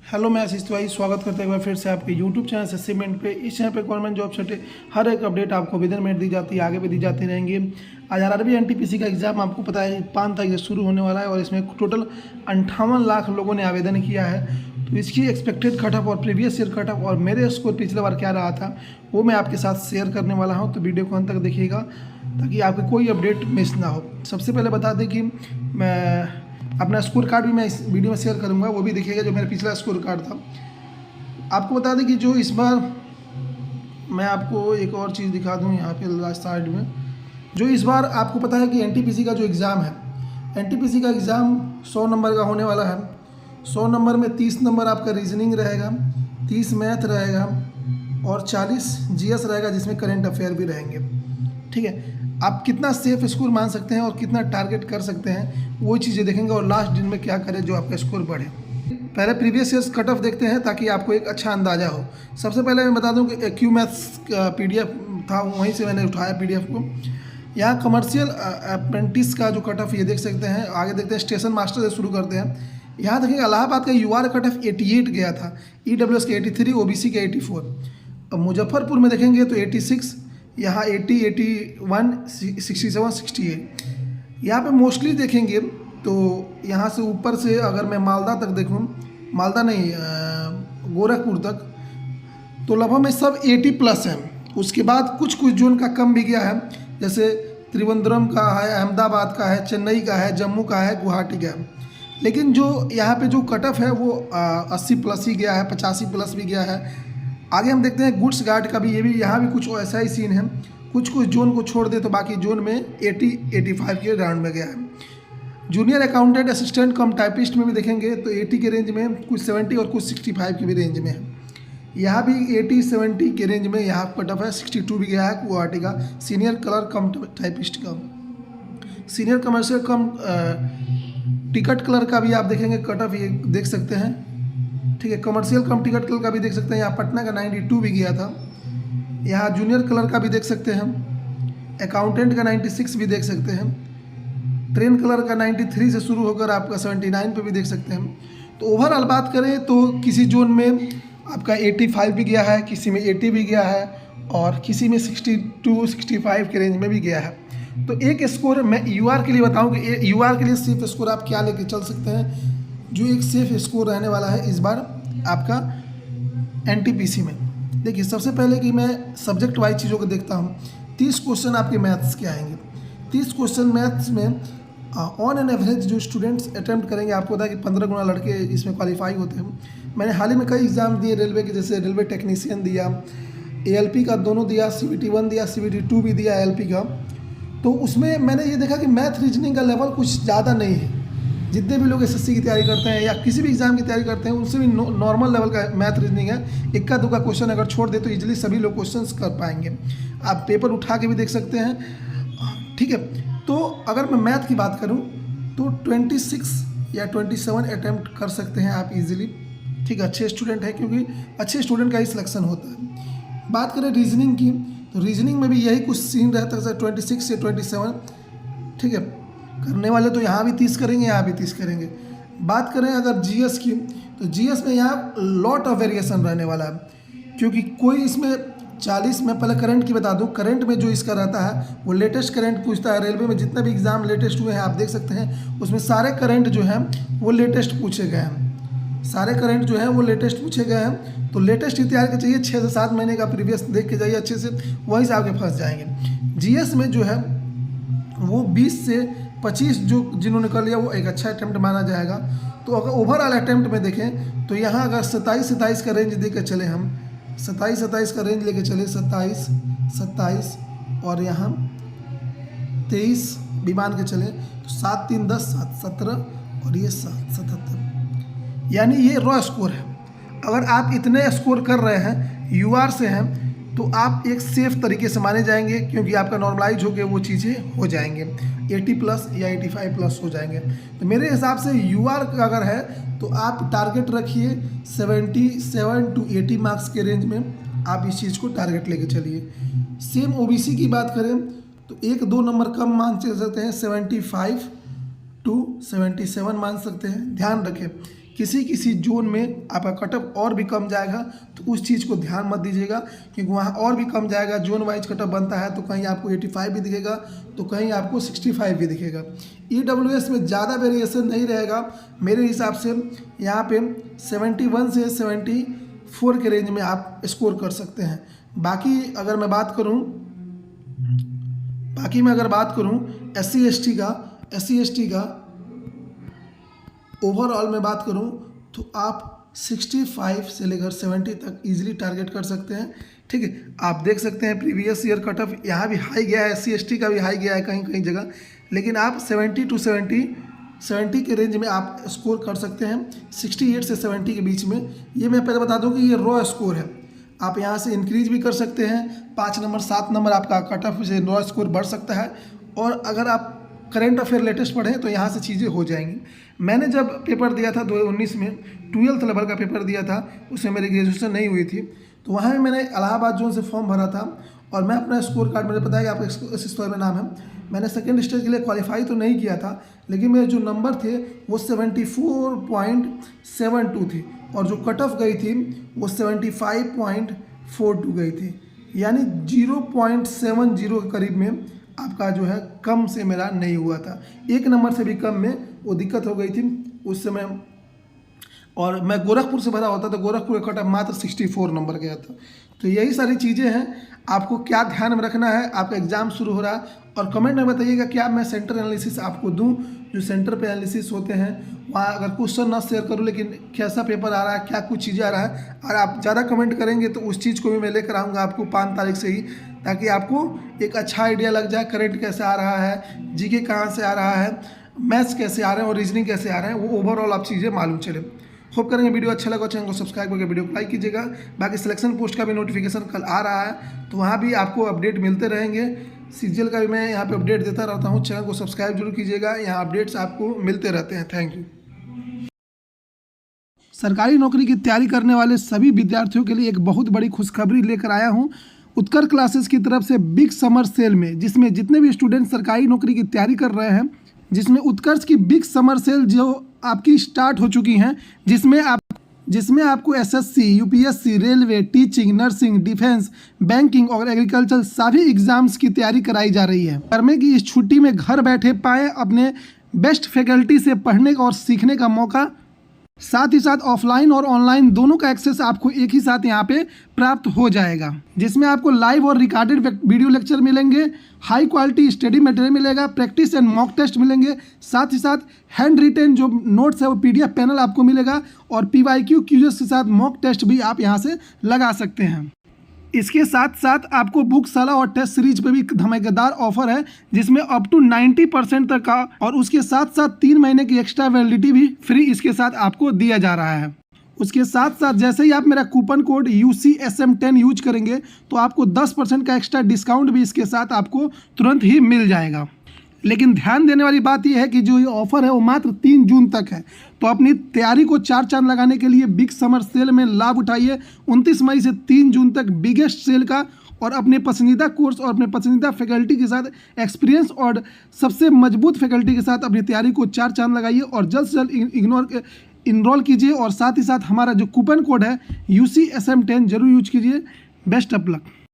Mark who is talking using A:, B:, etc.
A: Hello, मैं आशीष तिवारी स्वागत करते हुए फिर से आपके यूट्यूब चैनल से सीमेंट पे। इस चैनल पे गवर्नमेंट जॉब से हर एक अपडेट आपको विद इन मिनट दी जाती है, आगे भी दी जाती रहेंगी। आज आरआरबी एनटीपीसी का एग्ज़ाम आपको पता है 5 तारीख से शुरू होने वाला है और इसमें टोटल 58 लाख लोगों ने आवेदन किया है। तो इसकी एक्सपेक्टेड कट ऑफ और प्रीवियस ईयर कट ऑफ और मेरे स्कोर पिछले बार क्या रहा था वो मैं आपके साथ शेयर करने वाला हूँ। तो वीडियो को अंत तक देखिएगा ताकि आपकी कोई अपडेट मिस ना हो। सबसे पहले बता दें कि मैं अपना स्कोर कार्ड भी मैं इस वीडियो में शेयर करूंगा, वो भी देखिएगा जो मेरा पिछला स्कोर कार्ड था। आपको बता दें कि जो इस बार मैं आपको एक और चीज़ दिखा दूं यहाँ पे लास्ट साइड में। जो इस बार आपको पता है कि एनटीपीसी का जो एग्ज़ाम है, एनटीपीसी का एग्ज़ाम 100 नंबर का होने वाला है। 100 नंबर में 30 नंबर आपका रीजनिंग रहेगा, 30 मैथ रहेगा और 40 जीएस रहेगा जिसमें करेंट अफेयर भी रहेंगे। ठीक है, आप कितना सेफ स्कोर मान सकते हैं और कितना टारगेट कर सकते हैं वो चीज़ें देखेंगे और लास्ट दिन में क्या करें जो आपका स्कोर बढ़े। पहले प्रीवियस ईयर्स कट ऑफ देखते हैं ताकि आपको एक अच्छा अंदाज़ा हो। सबसे पहले मैं बता दूं कि क्यू मैथ्स का पीडीएफ था, वहीं से मैंने उठाया पीडीएफ को। यहाँ कमर्शियल अप्रेंटिस का जो कट ऑफ ये देख सकते हैं। आगे देखते हैं स्टेशन मास्टर से शुरू करते हैं। यहाँ देखिए इलाहाबाद का यूआर कट ऑफ 88 गया था, ईडब्ल्यूएस के 83, ओबीसी के 84। अब मुजफ्फरपुर में देखेंगे तो 86, यहाँ 80, 81, 67, 68। यहाँ पे मोस्टली देखेंगे तो यहाँ से ऊपर से अगर मैं मालदा तक देखूँ, मालदा नहीं गोरखपुर तक, तो लगभग में सब 80 प्लस है। उसके बाद कुछ कुछ जोन का कम भी गया है, जैसे त्रिवेंद्रम का है, अहमदाबाद का है, चेन्नई का है, जम्मू का है, गुवाहाटी का है। लेकिन जो यहाँ पे जो कट ऑफ है वो 80 प्लस ही गया है, 85 प्लस भी गया है। आगे हम देखते हैं गुड्स गार्ड का भी, ये भी यहाँ भी कुछ ऐसा ही सीन है। कुछ कुछ जोन को छोड़ दे तो बाकी जोन में 80-85 के राउंड में गया है। जूनियर अकाउंटेंट असिस्टेंट कम टाइपिस्ट में भी देखेंगे तो 80 के रेंज में, कुछ 70 और कुछ 65 के भी रेंज में है। यहाँ भी 80-70 के रेंज में यहाँ कट ऑफ है। 62 भी गया है गुवाहाटी का। सीनियर कलर कम टाइपिस्ट का, सीनियर कमर्शियल कम टिकट कलर का भी आप देखेंगे कट ऑफ ये देख सकते हैं। ठीक है, कमर्शियल कम टिकट कलर का भी देख सकते हैं। यहाँ पटना का 92 भी गया था। यहाँ जूनियर कलर का भी देख सकते हैं। अकाउंटेंट का 96 भी देख सकते हैं। ट्रेन कलर का 93 से शुरू होकर आपका 79 पे भी देख सकते हैं। तो ओवरऑल बात करें तो किसी जोन में आपका 85 भी गया है, किसी में 80 भी गया है और किसी में 62-65 के रेंज में भी गया है। तो एक स्कोर मैं यूआर के लिए बताऊँ कि यूआर के लिए सेफ स्कोर आप क्या लेके चल सकते हैं। जो एक सेफ स्कोर रहने वाला है इस बार आपका एनटीपीसी में। देखिए सबसे पहले कि मैं सब्जेक्ट वाइज चीज़ों को देखता हूँ। 30 क्वेश्चन आपके मैथ्स के आएंगे। 30 क्वेश्चन मैथ्स में ऑन एन एवरेज जो स्टूडेंट्स अटैम्प्ट करेंगे, आपको पता है कि 15 गुना लड़के इसमें क्वालिफाई होते हैं। मैंने हाल ही में कई एग्ज़ाम दिए रेलवे के, जैसे रेलवे टेक्नीशियन दिया, एएलपी का दोनों दिया, CBT 1 दिया, CBT 2 भी दिया एएलपी का। तो उसमें मैंने ये देखा कि मैथ रीजनिंग का लेवल कुछ ज़्यादा नहीं है। जितने भी लोग एसएससी की तैयारी करते हैं या किसी भी एग्जाम की तैयारी करते हैं उनसे भी नॉर्मल लेवल का मैथ रीजनिंग है। इक्का दुक्का क्वेश्चन अगर छोड़ दे तो इजीली सभी लोग क्वेश्चंस कर पाएंगे। आप पेपर उठा के भी देख सकते हैं। ठीक है, तो अगर मैं मैथ की बात करूं तो 26 या 27 अटैम्प्ट कर सकते हैं आप इजीली। ठीक है, अच्छे स्टूडेंट है क्योंकि अच्छे स्टूडेंट का ही सिलेक्शन होता है। बात करें रीजनिंग की तो रीजनिंग में भी यही कुछ सीन रहता है, 26 से 27। ठीक है, करने वाले तो यहाँ भी 30 करेंगे, यहाँ भी 30 करेंगे। बात करें अगर जीएस की तो जीएस में यहाँ लॉट ऑफ वेरिएशन रहने वाला है, क्योंकि कोई इसमें 40 में पहले करंट की बता दूं। करंट में जो इसका रहता है वो लेटेस्ट करंट पूछता है। रेलवे में जितने भी एग्जाम लेटेस्ट हुए हैं आप देख सकते हैं, उसमें सारे करंट जो हैं वो लेटेस्ट पूछे गए हैं। सारे करंट जो है वो लेटेस्ट पूछे गए हैं। तो लेटेस्ट ही तैयार के चाहिए, 6 से 7 महीने का प्रीवियस देख के जाइए अच्छे से, वहीं से आगे फंस जाएंगे। जीएस में जो है वो 20 से 25 जो जिन्होंने कर लिया वो एक अच्छा अटैम्प्ट माना जाएगा। तो अगर ओवरऑल अटैम्प्ट में देखें तो यहाँ अगर 27 का रेंज दे के चले, हम 27 का रेंज लेके चले, 27 और यहाँ 23 भी मान के चले तो 7 3 10 7 17 और ये 7 77, यानी ये रॉ स्कोर है। अगर आप इतने स्कोर कर रहे हैं यूआर से हैं तो आप एक सेफ तरीके से माने जाएंगे, क्योंकि आपका नॉर्मलाइज होकर वो चीज़ें हो जाएंगे, 80 प्लस या 85 प्लस हो जाएंगे। तो मेरे हिसाब से यूआर अगर है तो आप टारगेट रखिए 77 to 80 मार्क्स के रेंज में, आप इस चीज़ को टारगेट लेके चलिए। सेम ओबीसी की बात करें तो 1-2 नंबर कम मान सकते हैं, 75 to 77 मान सकते हैं। ध्यान रखें किसी किसी जोन में आपका कट ऑफ और भी कम जाएगा, तो उस चीज़ को ध्यान मत दीजिएगा, क्योंकि वहाँ और भी कम जाएगा। जोन वाइज कट ऑफ बनता है, तो कहीं आपको 85 भी दिखेगा, तो कहीं आपको 65 भी दिखेगा। EWS में ज़्यादा वेरिएशन नहीं रहेगा मेरे हिसाब से। यहाँ पे 71 से 74 के रेंज में आप स्कोर कर सकते हैं। बाकी अगर मैं बात करूँ SC/ST का ओवरऑल में बात करूं तो आप 65 से लेकर 70 तक इजीली टारगेट कर सकते हैं। ठीक है, आप देख सकते हैं प्रीवियस ईयर कट ऑफ यहाँ भी हाई गया है, SC/ST का भी हाई गया है कहीं कहीं जगह, लेकिन आप 70 to 70 के रेंज में आप स्कोर कर सकते हैं। 68 से 70 के बीच में। ये मैं पहले बता दूं कि ये रॉ स्कोर है, आप यहाँ से इंक्रीज भी कर सकते हैं। 5 नंबर 7 नंबर आपका कट ऑफ से रॉ स्कोर बढ़ सकता है। और अगर आप करंट अफेयर लेटेस्ट पढ़ें तो यहाँ से चीज़ें हो जाएंगी। मैंने जब पेपर दिया था 2019 में, 12th लेवल का पेपर दिया था, उसमें मेरी ग्रेजुएशन नहीं हुई थी, तो वहाँ भी मैंने इलाहाबाद जोन से फॉर्म भरा था। और मैं अपना स्कोर कार्ड, मुझे पता है कि आपका इस स्टोर में नाम है, मैंने सेकेंड स्टेज के लिए क्वालिफाई तो नहीं किया था, लेकिन मेरे जो नंबर थे वो 74.72 थी, और जो कट ऑफ गई थी वो 75.42 गई थी, यानी 0.70 के करीब में आपका जो है कम से मेरा नहीं हुआ था। 1 नंबर से भी कम में वो दिक्कत हो गई थी उस समय। और मैं गोरखपुर से भरा होता तो गोरखपुर का कट ऑफ मात्र 64 नंबर गया था। तो यही सारी चीज़ें हैं, आपको क्या ध्यान में रखना है। आपका एग्ज़ाम शुरू हो रहा है, और कमेंट में बताइएगा क्या मैं सेंटर एनालिसिस आपको दूं, जो सेंटर पे एनालिसिस होते हैं वहाँ अगर क्वेश्चन ना शेयर करूँ, लेकिन कैसा पेपर आ रहा है, क्या कुछ चीज़ें आ रहा है, और आप ज़्यादा कमेंट करेंगे तो उस चीज़ को भी मैं लेकर आऊँगा आपको 5 तारीख से ही, ताकि आपको एक अच्छा आइडिया लग जाए करंट कैसे आ रहा है, जीके कहाँ से आ रहा है, मैथ्स कैसे आ रहे हैं और रीजनिंग कैसे आ रहे हैं, वो ओवरऑल आप चीज़ें मालूम चले। होप करेंगे वीडियो अच्छा लगा, चैनल को सब्सक्राइब करके वीडियो को लाइक कीजिएगा। बाकी सिलेक्शन पोस्ट का भी नोटिफिकेशन कल आ रहा है, तो वहाँ भी आपको अपडेट मिलते रहेंगे। सीजीएल का भी मैं यहाँ पे अपडेट देता रहता हूँ, चैनल को सब्सक्राइब जरूर कीजिएगा, यहाँ अपडेट्स आपको मिलते रहते हैं। Thank you. सरकारी नौकरी की तैयारी करने वाले सभी विद्यार्थियों के लिए एक बहुत बड़ी खुशखबरी लेकर आया हूँ। उत्कर्ष क्लासेस की तरफ से बिग समर सेल में, जिसमें जितने भी स्टूडेंट सरकारी नौकरी की तैयारी कर रहे हैं, जिसमें उत्कर्ष की बिग समर सेल जो आपकी स्टार्ट हो चुकी हैं, जिसमें आपको SSC, UPSC, railway, teaching, nursing, defence, banking और एग्रीकल्चर सभी एग्जाम्स की तैयारी कराई जा रही है। गर्मी की इस छुट्टी में घर बैठे पाएं अपने बेस्ट फैकल्टी से पढ़ने और सीखने का मौका। साथ ही साथ ऑफलाइन और ऑनलाइन दोनों का एक्सेस आपको एक ही साथ यहाँ पे प्राप्त हो जाएगा, जिसमें आपको लाइव और रिकॉर्डेड वीडियो लेक्चर मिलेंगे, हाई क्वालिटी स्टडी मटेरियल मिलेगा, प्रैक्टिस एंड मॉक टेस्ट मिलेंगे, साथ ही साथ हैंड रिटेन जो नोट्स है वो PDF पैनल आपको मिलेगा, और PYQ क्यूजेस के साथ मॉक टेस्ट भी आप यहाँ से लगा सकते हैं। इसके साथ साथ आपको बुकशाला और टेस्ट सीरीज पे भी धमाकेदार ऑफर है, जिसमें अप टू 90% तक का, और उसके साथ साथ 3 महीने की एक्स्ट्रा वैलिडिटी भी फ्री इसके साथ आपको दिया जा रहा है। उसके साथ साथ जैसे ही आप मेरा कूपन कोड UCSM10 यूज करेंगे तो आपको 10% का एक्स्ट्रा डिस्काउंट भी इसके साथ आपको तुरंत ही मिल जाएगा। लेकिन ध्यान देने वाली बात यह है कि जो ये ऑफर है वो मात्र 3 जून तक है, तो अपनी तैयारी को 4 चांद लगाने के लिए बिग समर सेल में लाभ उठाइए। 29 मई से 3 जून तक बिगेस्ट सेल का, और अपने पसंदीदा कोर्स और अपने पसंदीदा फैकल्टी के साथ एक्सपीरियंस और सबसे मजबूत फैकल्टी के साथ अपनी तैयारी को 4 चांद लगाइए, और जल्द से जल्द इनरोल कीजिए। और साथ ही साथ हमारा जो कूपन कोड है UCSM10 जरूर यूज कीजिए। Best of luck.